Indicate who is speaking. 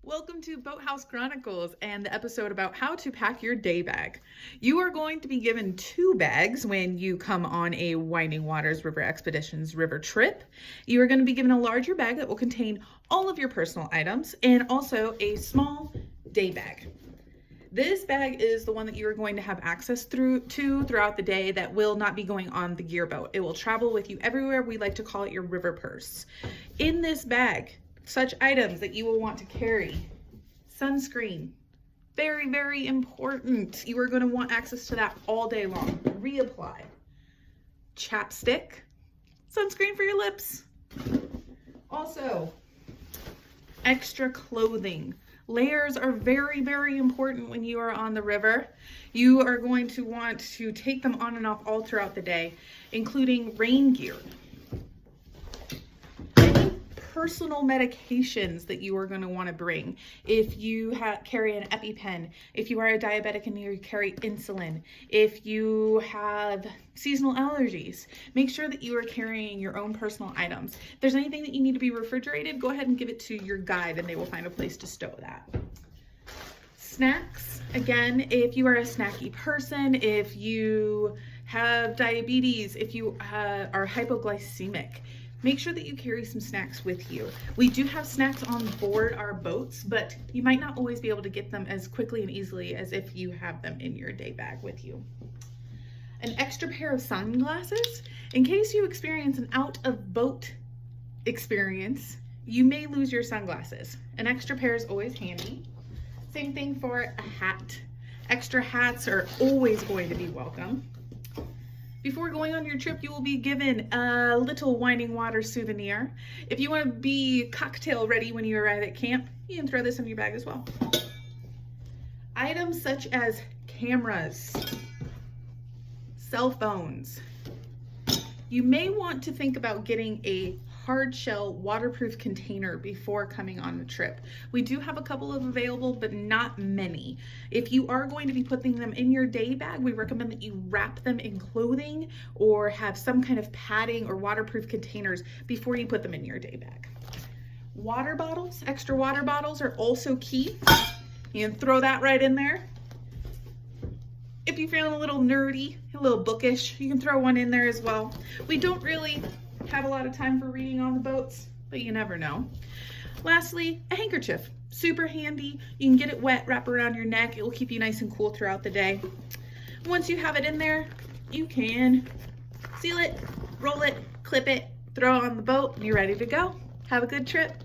Speaker 1: Welcome to Boathouse Chronicles and the episode about how to pack your day bag. You are going to be given 2 bags when you come on a Winding Waters River Expeditions river trip. You are going to be given a larger bag that will contain all of your personal items and also a small day bag. This bag is the one that you are going to have access throughout the day that will not be going on the gear boat. It will travel with you everywhere. We like to call it your river purse. In this bag, such items that you will want to carry: sunscreen, very, very important. You are going to want access to that all day long. Reapply. Chapstick, sunscreen for your lips. Also, extra clothing. Layers are very, very important when you are on the river. You are going to want to take them on and off all throughout the day, including rain gear. Personal medications that you are going to want to bring. If you carry an EpiPen, if you are a diabetic and you carry insulin, if you have seasonal allergies, make sure that you are carrying your own personal items. If there's anything that you need to be refrigerated, go ahead and give it to your guide and they will find a place to stow that. Snacks, again, if you are a snacky person, if you have diabetes, if you are hypoglycemic, make sure that you carry some snacks with you. We do have snacks on board our boats, but you might not always be able to get them as quickly and easily as if you have them in your day bag with you. An extra pair of sunglasses. In case you experience an out of boat experience, you may lose your sunglasses. An extra pair is always handy. Same thing for a hat. Extra hats are always going to be welcome. Before going on your trip, you will be given a little Winding Water souvenir. If you want to be cocktail ready when you arrive at camp, you can throw this in your bag as well. Items such as cameras, cell phones. You may want to think about getting a hard shell waterproof container before coming on the trip. We do have a couple of available, but not many. If you are going to be putting them in your day bag, we recommend that you wrap them in clothing or have some kind of padding or waterproof containers before you put them in your day bag. Water bottles, extra water bottles are also key. You can throw that right in there. If you're feeling a little nerdy, a little bookish, you can throw one in there as well. We don't really have a lot of time for reading on the boats, but you never know. Lastly, a handkerchief. Super handy. You can get it wet, wrap around your neck. It will keep you nice and cool throughout the day. Once you have it in there, you can seal it, roll it, clip it, throw it on the boat, and you're ready to go. Have a good trip.